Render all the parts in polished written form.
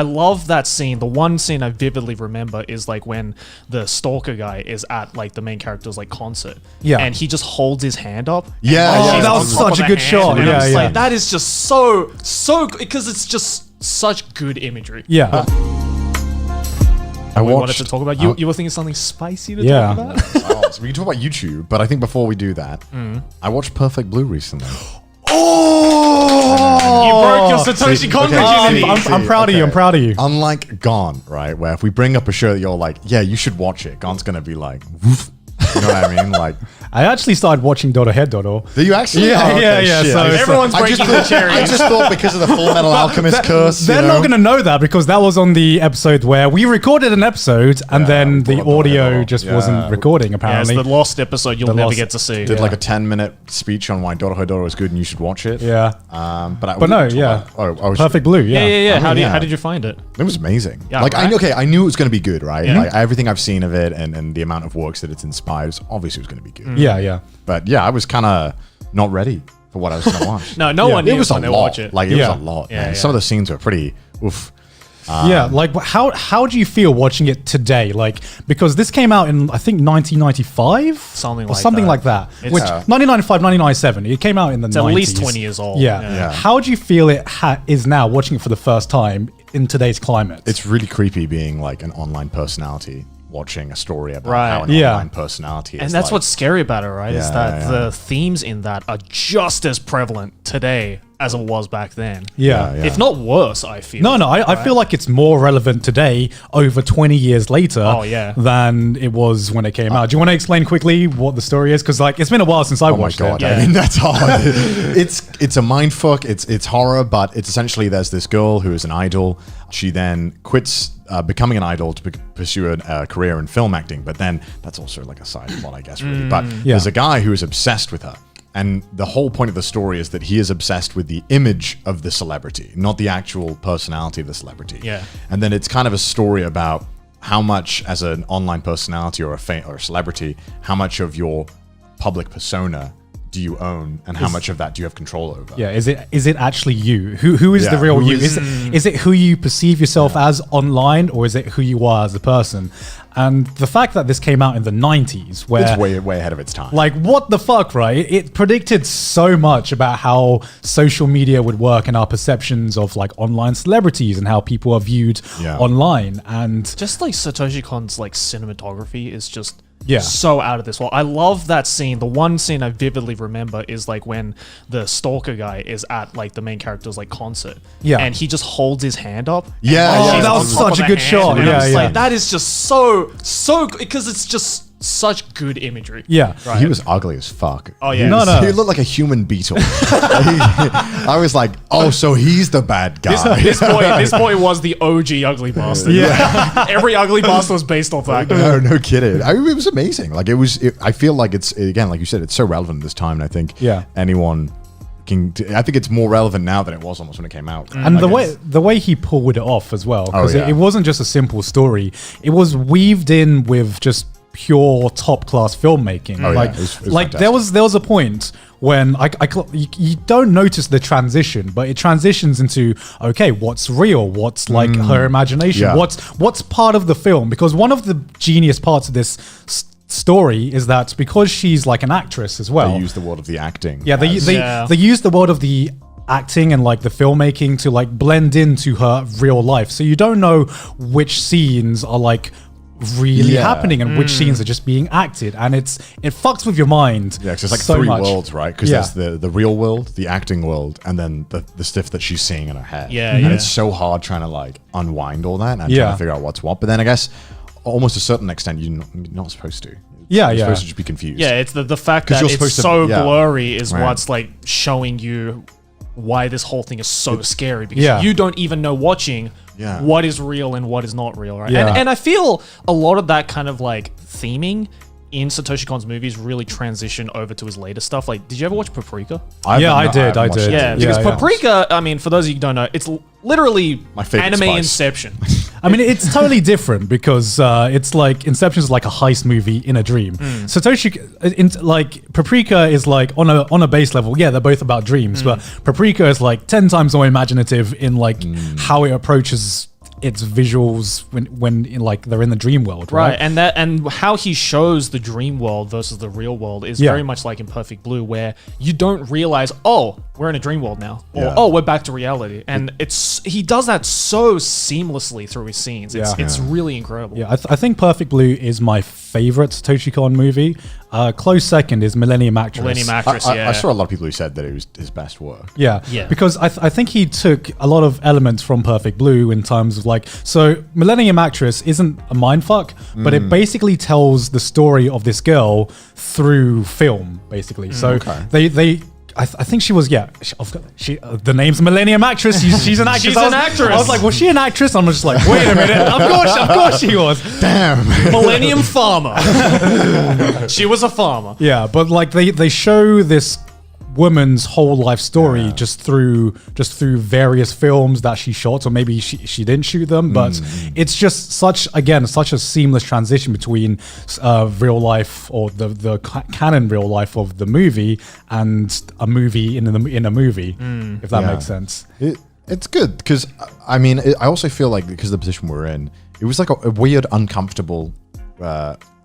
I love that scene. The one scene I vividly remember is like when the stalker guy is at like the main character's like concert. Yeah. And he just holds his hand up. Yeah, and yeah. she's That on was top of such a the good hand, shot. and I'm Yeah, just yeah. like, that is just so good because it's just such good imagery. Yeah. We wanted to talk about you were thinking something spicy to talk about? So we can talk about YouTube, but I think before we do that, I watched Perfect Blue recently. Oh! You broke your Satoshi Kon virginity. I'm proud of you. I'm proud of you. Unlike Garnt, right, where if we bring up a show that you're like, yeah, you should watch it, Garnt's gonna be like, woof. You know what I mean? Like, I actually started watching Dodo Head Dodo. do you actually? Yeah, yeah. Shit. So Everyone's I just breaking the cherry. I just thought because of the Full Metal Alchemist curse. They're you not know? going to know that because that was on the episode where we recorded an episode and then the brought the audio audio. just Yeah. wasn't recording Yeah, it's apparently. the lost episode you'll The never lost- get to see. Did like a 10-minute speech on why Dodo Dodo is good and you should watch it. Yeah. But no, yeah. I was Perfect Blue, yeah. Yeah. How yeah. did you find it? It was amazing. Yeah, like right? I knew it was going to be good, right? Yeah. Like everything I've seen of it and the amount of works that it's inspired, obviously it was going to be good. Yeah. But yeah, I was kind of not ready for what I was going to watch. No one knew it was a when they lot. watch it. Like it Yeah. was a lot. Yeah, man. yeah. Some of the scenes were pretty oof. Yeah, like how do you feel watching it today? Like because this came out in I think 1995, Something or like something that. like that. It's- Which Yeah. 1995, 1997. It came out in the It's 90s. at least 20 years old. Yeah. How do you feel it is now watching it for the first time in today's climate? It's really creepy being like an online personality watching a story about Right. how an Yeah. online personality is. And that's like, what's scary about it, right? Is Yeah, that yeah. the themes in that are just as prevalent today as it was back then. yeah. Yeah. If not worse, I feel. No, I feel like it's more relevant today, over 20 years later, Oh, yeah. than it was when it came out. Do you want to explain quickly what the story is? Because like it's been a while since I Oh my watched god! it. Yeah. I mean, that's hard. it's a mind fuck. It's horror, but it's essentially there's this girl who is an idol. She then quits becoming an idol to pursue a career in film acting. But then that's also like a side plot, I guess, really. But there's a guy who is obsessed with her. And the whole point of the story is that he is obsessed with the image of the celebrity, not the actual personality of the celebrity. Yeah. And then it's kind of a story about how much, as an online personality or a celebrity, how much of your public persona do you own, and how much of that do you have control over? Yeah, is it actually you? Who is the Yeah, real who you? is- Is it who you perceive yourself as online, or is it who you are as a person? And the fact that this came out in the 90s, where It's way ahead of its time. like what the fuck, right? It predicted so much about how social media would work and our perceptions of like online celebrities and how people are viewed Yeah. online. And Just like Satoshi Kon's like cinematography is just Yeah. so out of this world. I love that scene. The one scene I vividly remember is like when the stalker guy is at like the main character's like concert. Yeah. And he just holds his hand up. Yeah, and yeah, she's that on was top of such a the good hand, shot. and I'm Yeah, just yeah. like, that is just so good because it's just such good imagery. yeah, He was ugly as fuck. Oh, yeah. He was- No. He looked like a human beetle. I was like, oh, so he's the bad guy. This boy was the OG ugly bastard. Yeah. Every ugly bastard was based off that guy. No kidding. I mean, it was amazing. Like I feel like it's, again, like you said, it's so relevant this time. And I think anyone can. I think it's more relevant now than it was almost when it came out. And I guess. the way he pulled it off as well, because yeah. it wasn't just a simple story. It was weaved in with just pure top class filmmaking. Oh, yeah. Like, It was like fantastic. there was a point when you don't notice the transition, but it transitions into okay, what's real, what's like her imagination, Yeah. what's part of the film. Because one of the genius parts of this story is that because she's like an actress as well. They use the word of the acting. Yeah, they Yeah. they use the world of the acting and like the filmmaking to like blend into her real life. So you don't know which scenes are like really Yeah. happening and which scenes are just being acted, and it fucks with your mind. Yeah, 'cause it's like so three much. worlds, right? Because Yeah. there's the real world, the acting world, and then the stuff that she's seeing in her head. Yeah, and yeah. it's so hard trying to like unwind all that and trying Yeah. to figure out what's what. But then I guess almost to a certain extent, you're not supposed to. Yeah, you're yeah. supposed to just be confused. Yeah, it's the fact 'Cause that you're it's supposed to- so yeah. blurry is Right. what's like showing you why this whole thing is so scary because Yeah. you don't even know watching Yeah. what is real and what is not real, right? Yeah. And I feel a lot of that kind of like theming in Satoshi Kon's movies really transition over to his later stuff. Like, did you ever watch Paprika? I did. I haven't watched did. it. Yeah, because yeah. Paprika, I mean, for those of you who don't know, it's literally My favorite anime spice. Inception. I mean, it's totally different because it's like Inception is like a heist movie in a dream. Satoshi, like Paprika, is like on a base level. Yeah, they're both about dreams, but Paprika is like 10 times more imaginative in like how it approaches its visuals when like they're in the dream world, right? And how he shows the dream world versus the real world is very much like in Perfect Blue, where you don't realize, oh, we're in a dream world now, or oh, we're back to reality, and he does that so seamlessly through his scenes. It's really incredible. Yeah, I think Perfect Blue is my favorite Satoshi Kon movie. Close second is Millennium Actress. I saw a lot of people who said that it was his best work. Yeah. Because I think he took a lot of elements from Perfect Blue in terms of like, so Millennium Actress isn't a mindfuck, but it basically tells the story of this girl through film, basically. So I think she was, the name's Millennium Actress. She's an actress. She's an actress. I was like, was she an actress? I'm just like, wait a minute. Of course she was. Damn. Millennium Farmer. She was a farmer. Yeah, but like they show this woman's whole life story just through various films that she shot, or maybe she didn't shoot them, but it's just such a seamless transition between real life, or the canon real life of the movie, and a movie in a movie, if that makes sense. It's good because I mean I also feel like because of the position we're in, it was like a weird, uncomfortable.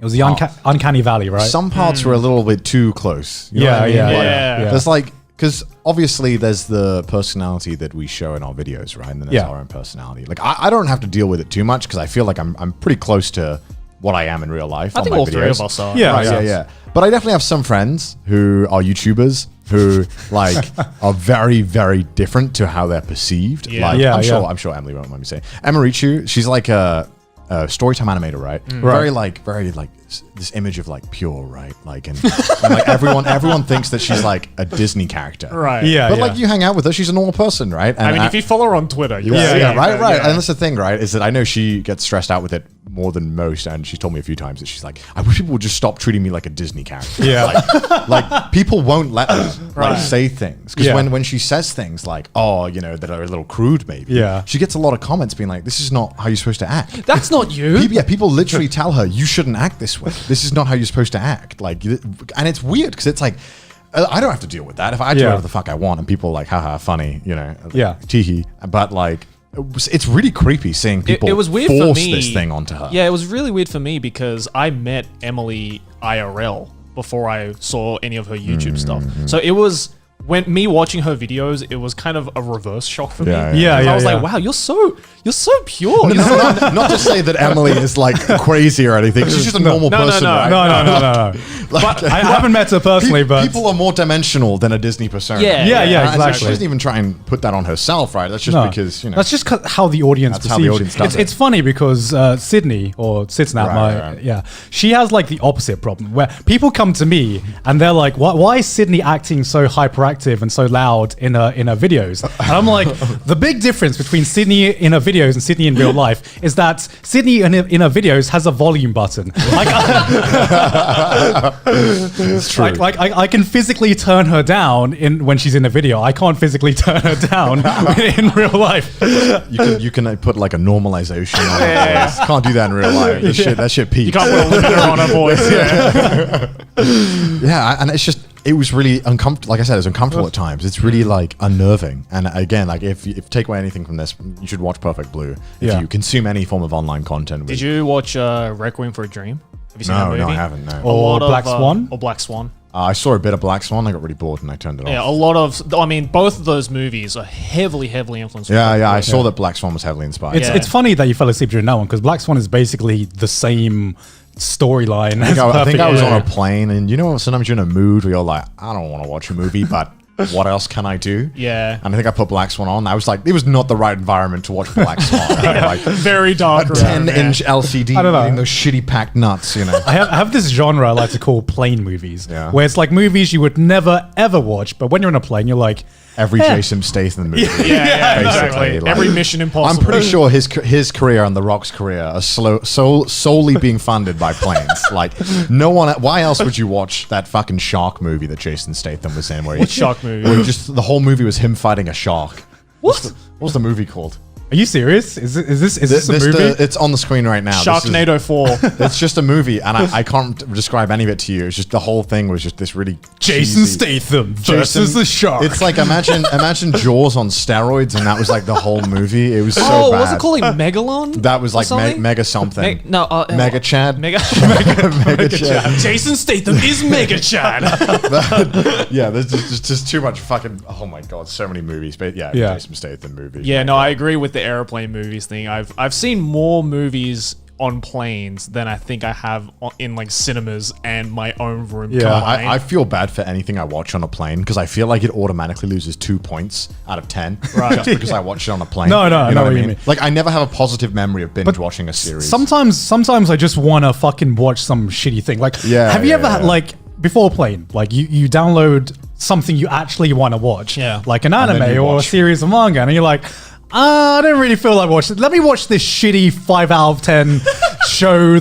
It was the uncanny valley, right? Some parts were a little bit too close. You know what I mean? There's like, because obviously there's the personality that we show in our videos, right? And then there's our own personality. Like I don't have to deal with it too much because I feel like I'm pretty close to what I am in real life. I think all three of us are. Yeah. But I definitely have some friends who are YouTubers who like are very, very different to how they're perceived. I'm sure Emily won't mind me saying. Emarichu, she's like a storytime animator, right? Very like this image of like pure, right? Like and like everyone thinks that she's like a Disney character, right? But like you hang out with her, she's a normal person, right? And I mean, if you follow her on Twitter, you'll see right. And that's the thing, right? Is that I know she gets stressed out with it more than most, and she's told me a few times that she's like, I wish people would just stop treating me like a Disney character. Like people won't let her like say things because when she says things like, oh, you know, that are a little crude, maybe, she gets a lot of comments being like, this is not how you're supposed to act. That's not you. People literally tell her you shouldn't act this way. This is not how you're supposed to act. Like, and it's weird because it's like, I don't have to deal with that. If I do whatever the fuck I want, and people are like, haha, funny, you know, teehee. But like, it's really creepy seeing people it was weird force for me. this thing onto her. Yeah, it was really weird for me because I met Emily IRL before I saw any of her YouTube stuff. So it was, when me watching her videos, it was kind of a reverse shock for me. I was like, wow, you're so pure. Not to say that Emily is like crazy or anything. She's just a normal person, right? No. But I haven't met her personally, but people are more dimensional than a Disney persona. Yeah, exactly. She doesn't even try and put that on herself, right? That's just because, you know. That's just how the audience perceives. How the audience does it. It's funny because Sydney, or Sitsnap, she has like the opposite problem where people come to me and they're like, why is Sydney acting so hyperactive and so loud in her videos? And I'm like, the big difference between Sydney in her videos and Sydney in real life is that Sydney in her videos has a volume button. It's true. Like I can physically turn her down when she's in a video. I can't physically turn her down in real life. You can put like a normalization on her voice. Can't do that in real life. That shit peaks. You can't put a limiter on her voice. And it's just, it was really uncomfortable. Like I said, it's uncomfortable at times. It's really like unnerving. And again, like if you take away anything from this, you should watch Perfect Blue. If you consume any form of online content. Did you watch Requiem for a Dream? Have you seen that movie? No, I haven't. No. Or Black Swan? Or Black Swan. I saw a bit of Black Swan. I got really bored and I turned it off. Yeah, a lot of, I mean, both of those movies are heavily influenced. I saw that Black Swan was heavily inspired. It's funny that you fell asleep during that one because Black Swan is basically the same storyline. I think I was on a plane, and you know, sometimes you're in a mood where you're like, I don't want to watch a movie, but what else can I do? Yeah. And I think I put Black Swan on. I was like, it was not the right environment to watch Black Swan. Like, very dark. A 10-inch LCD eating those shitty packed nuts, you know. I have this genre I like to call plane movies, where it's like movies you would never ever watch, but when you're on a plane, you're like, every Jason Statham movie. Exactly. Like, every Mission Impossible. I'm pretty sure his career and The Rock's career are solely being funded by planes. Like, no one. Why else would you watch that fucking shark movie that Jason Statham was in? What shark movie? Where just the whole movie was him fighting a shark. What Are you serious? Is this a movie? It's on the screen right now. Sharknado 4. It's just a movie, and I can't describe any of it to you. It's just the whole thing was just this really Jason cheesy- Statham versus the shark. It's like imagine Jaws on steroids, and that was like the whole movie. It was so Oh, bad. what's it called? Like Megalon? That was or like something? Mega something. Mega Chad. Mega. Mega Chad. Jason Statham is Mega Chad. Yeah, there's just too much fucking. Oh my god, so many movies. But yeah, Jason Statham movies. Yeah, no, I agree with the airplane movies thing. I've seen more movies on planes than I think I have in like cinemas and my own room. Yeah, combined. I feel bad for anything I watch on a plane because I feel like it automatically loses 2 points out of 10 just because I watch it on a plane. No, I you know know what what you I mean? mean. Like I never have a positive memory of binge watching a series. Sometimes I just want to fucking watch some shitty thing. Like, Yeah, have you yeah, ever had, yeah. like, before a plane, like you download something you actually want to watch, Yeah. like an then anime you or a watch. series of manga, and you're like, I don't really feel like watching. Let me watch this shitty 5 out of 10 show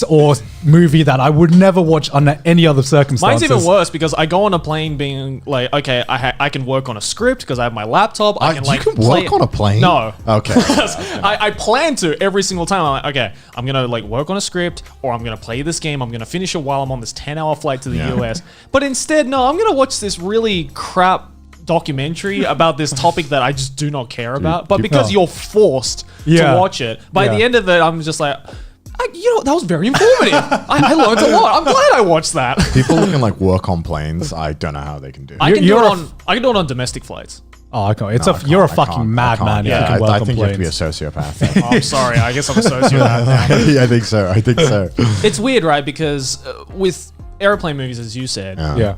or movie that I would never watch under any other circumstances. Mine's even worse because I go on a plane being like, okay, I can work on a script because I have my laptop. I can you like can play work on a plane? No. Okay. I plan to every single time. I'm like, okay, I'm gonna like work on a script or I'm gonna play this game. I'm gonna finish it while I'm on this 10-hour flight to the Yeah. US. But instead, no, I'm gonna watch this really crap documentary about this topic that I just do not care about. But because you're forced Yeah. to watch it, by Yeah. the end of it, I'm just like, that was very informative. I learned a lot. I'm glad I watched that. People who can like work on planes, I don't know how they can do it. I can do You're it a on. I can do it on domestic flights. Oh, okay. No, I You're a can't, I fucking can't, madman if Yeah, you can work I on think you have to be a planes. sociopath. Oh, I'm sorry. I guess I'm a sociopath now. Yeah, I think so. It's weird, right? Because with airplane movies, as you said, Yeah.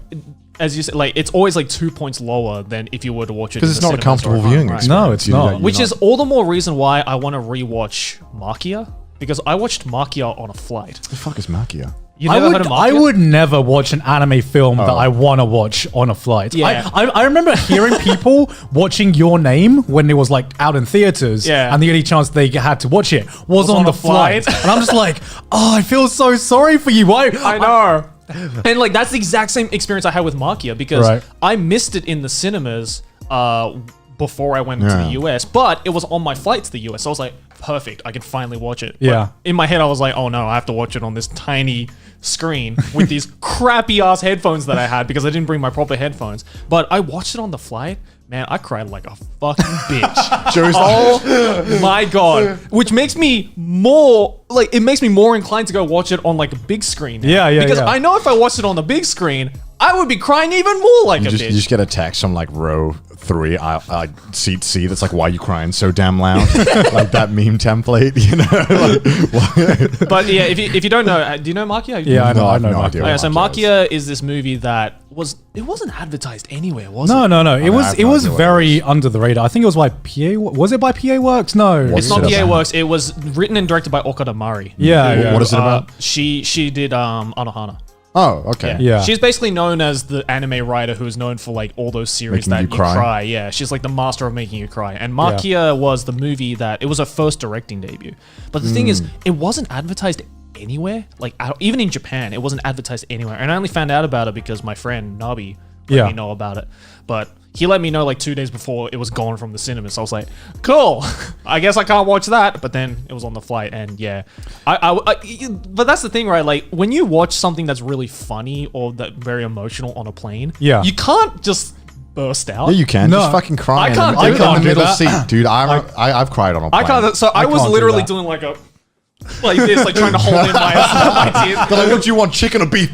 as you said, like it's always like 2 points lower than if you were to watch it. Because in it's the not a cinemas comfortable or at home, viewing right? experience. No, it's You- not. you're Which is all the more reason why I want to rewatch Makia, because I watched Makia on a flight. the fuck is Makia? You never heard of I Makia? would never watch an anime film that I want to watch on a flight. Yeah. I remember hearing people watching Your Name when it was like out in theaters, Yeah. and the only chance they had to watch it was on on the a flight. flight. And I'm just like, oh, I feel so sorry for you. Why? I know. And like that's the exact same experience I had with Makia because Right. I missed it in the cinemas before I went to Yeah. the US, but it was on my flight to the US. So I was like, perfect, I can finally watch it. But Yeah. in my head, I was like, oh no, I have to watch it on this tiny screen with these crappy ass headphones that I had because I didn't bring my proper headphones. But I watched it on the flight. Man, I cried like a fucking bitch. Joe's Oh my god. Which makes me more like it makes me more inclined to go watch it on like a big screen. now. Yeah, yeah, Because yeah. I know if I watched it on the big screen, I would be crying even more like a You bitch. just get a text from like row 3, seat C. That's like, why are you crying so damn loud? Like that meme template, you know? Like, But yeah, if you don't know, do you know Makia? Yeah, I know. No, I I have know. no Makia. idea. Oh, yeah, so Makia Makia is this movie that wasn't advertised anywhere, was No, it? no, no. It I was have it no was idea what very under the radar. I think it was by PA. Was it by PA Works? No. It's not What's it PA about? Works. It was written and directed by Okada Mari. Yeah, yeah. What is it about? She did Anohana. Oh, okay. Yeah. She's basically known as the anime writer who is known for like all those series Making that you you cry. cry. Yeah, she's like the master of making you cry. And Makia was the movie that it was her first directing debut. But the thing is, it wasn't advertised anywhere. Like even in Japan, it wasn't advertised anywhere. And I only found out about it because my friend Nabi let me know about it. But he let me know like 2 days before it was gone from the cinema. So I was like, cool. I guess I can't watch that. But then it was on the flight, and yeah, but that's the thing, right? Like when you watch something that's really funny or that very emotional on a plane, Yeah. you can't just burst out. Yeah, you can. No. Just fucking cry I can't do in that. the do middle that. seat. Dude, I've cried on a I plane. can't. So I was can't do literally that. doing like a. Like this, like trying to hold in my tears. They're like, what do you want, chicken or beef?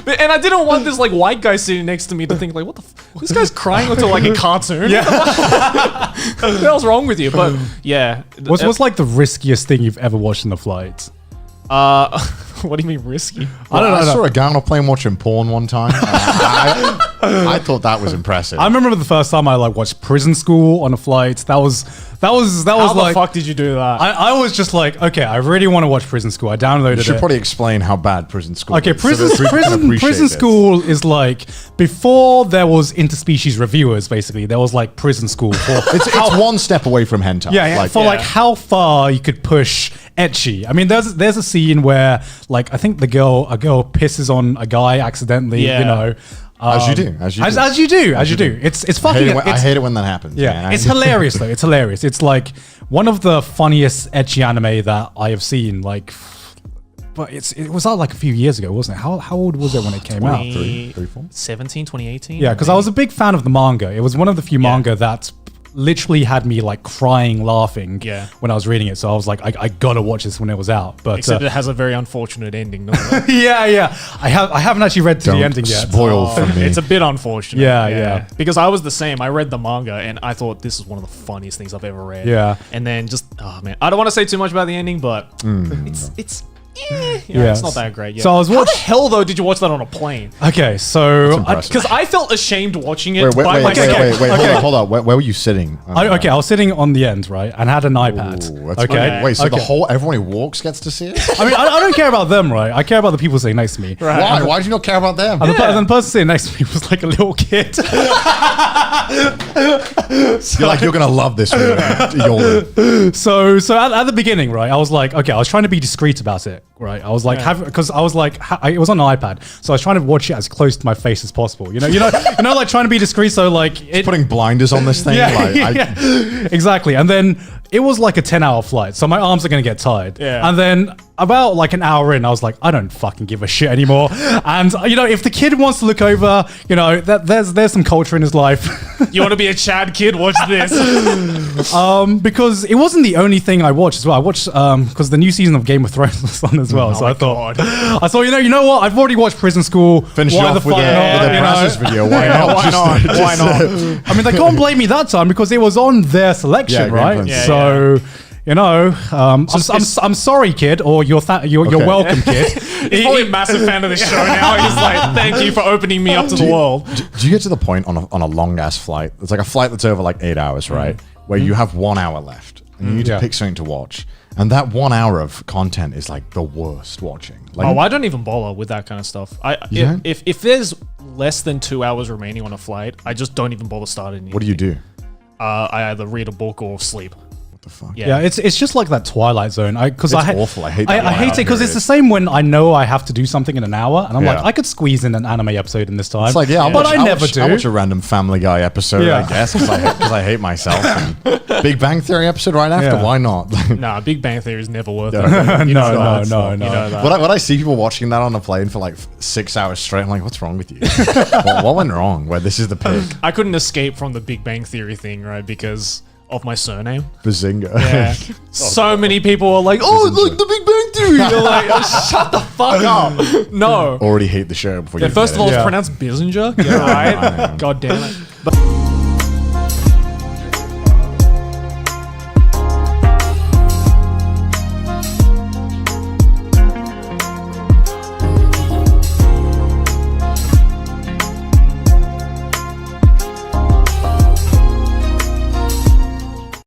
And I didn't want this like white guy sitting next to me to think like, what the this guy's crying onto like a cartoon. Yeah. What the hell's wrong with you? But yeah. What's like the riskiest thing you've ever watched in the flight? What do you mean risky? I don't know. I saw a guy on a plane watching porn one time. I thought that was impressive. I remember the first time I like watched Prison School on a flight. That was How the like fuck did you do that? I was just like, okay, I really want to watch Prison School. I downloaded You should it. probably explain how bad prison school Okay, is. so that we can appreciate prison this. school is like before there was interspecies reviewers. Basically, there was like prison school for It's one step away from hentai. yeah, for like how far you could push etchy. I mean, there's a scene where like I think a girl pisses on a guy accidentally. Yeah. You know, As you do. As you do. It's fucking. I hate it when that happens. Yeah, man. it's hilarious though. It's hilarious. It's like one of the funniest ecchi anime that I have seen. Like, but it was out like a few years ago, wasn't it? How old was it when it came out? 2017, 2018. Yeah, because I was a big fan of the manga. It was one of the few manga that literally had me like crying, laughing when I was reading it. So I was like, I gotta watch this when it was out. But except it has a very unfortunate ending. Doesn't it? yeah. I haven't actually read to the ending yet. Spoil for me. It's a bit unfortunate. Yeah. Because I was the same. I read the manga and I thought this is one of the funniest things I've ever read. Yeah. And then just man, I don't want to say too much about the ending, but it's it's not that great. So I was How the hell though did you watch that on a plane? Okay, so Because I felt ashamed watching it Wait, by myself. hold on. Where were you sitting? I was sitting on the end, right, and had an iPad. Ooh, that's okay. funny. Wait, so everyone who walks gets to see it? I mean, I don't care about them, right? I care about the people sitting next to me. Right. Why? Why do you not care about them? And the person sitting next to me was like a little kid. You're like, you're gonna love this one. So at the beginning, right, I was like, okay, I was trying to be discreet about it, right? I was like, because I was like, it was on an iPad, so I was trying to watch it as close to my face as possible. You know, like trying to be discreet. So like, Putting blinders on this thing. Exactly. And then it was like a 10-hour flight, so my arms are gonna get tired. Yeah. And then about like an hour in, I was like, I don't fucking give a shit anymore. And if the kid wants to look over, there's some culture in his life. You want to be a Chad kid? Watch this. Because it wasn't the only thing I watched as well. I watched because the new season of Game of Thrones was on as well. So I thought, you know what? I've already watched Prison School. Finish off with a Brazos video. Why not? Why not? I mean, they can't blame me that time because it was on their selection, right? So. I'm sorry, kid, or you're welcome, kid. He's probably a massive fan of the show now. He's like, thank you for opening me up to the world. Do you get to the point on a long ass flight? It's like a flight that's over like 8 hours, right? Where you have 1 hour left and you need to pick something to watch. And that 1 hour of content is like the worst watching. Like, I don't even bother with that kind of stuff. If there's less than 2 hours remaining on a flight, I just don't even bother starting anything. what do you do? I either read a book or sleep. The fuck? Yeah, it's just like that Twilight Zone. It's awful. I hate that. I hate it because it's the same when I know I have to do something in an hour, and I'm like, I could squeeze in an anime episode in this time. It's like, but I never do. I watch a random Family Guy episode, I guess, because I hate myself. And Big Bang Theory episode right after. Why not? Nah, Big Bang Theory is never worth it. No. When I see people watching that on a plane for like 6 hours straight, I'm like, what's wrong with you? what went wrong? Where this is the pick? I couldn't escape from the Big Bang Theory thing, right? Because of my surname. Bazinga. Yeah. So many people are like, oh, look, the Big Bang Theory. You're like, oh, shut the fuck up. No. Already hate the show before you First of all, it. it's pronounced Bissinger. Yeah, right. God damn it. But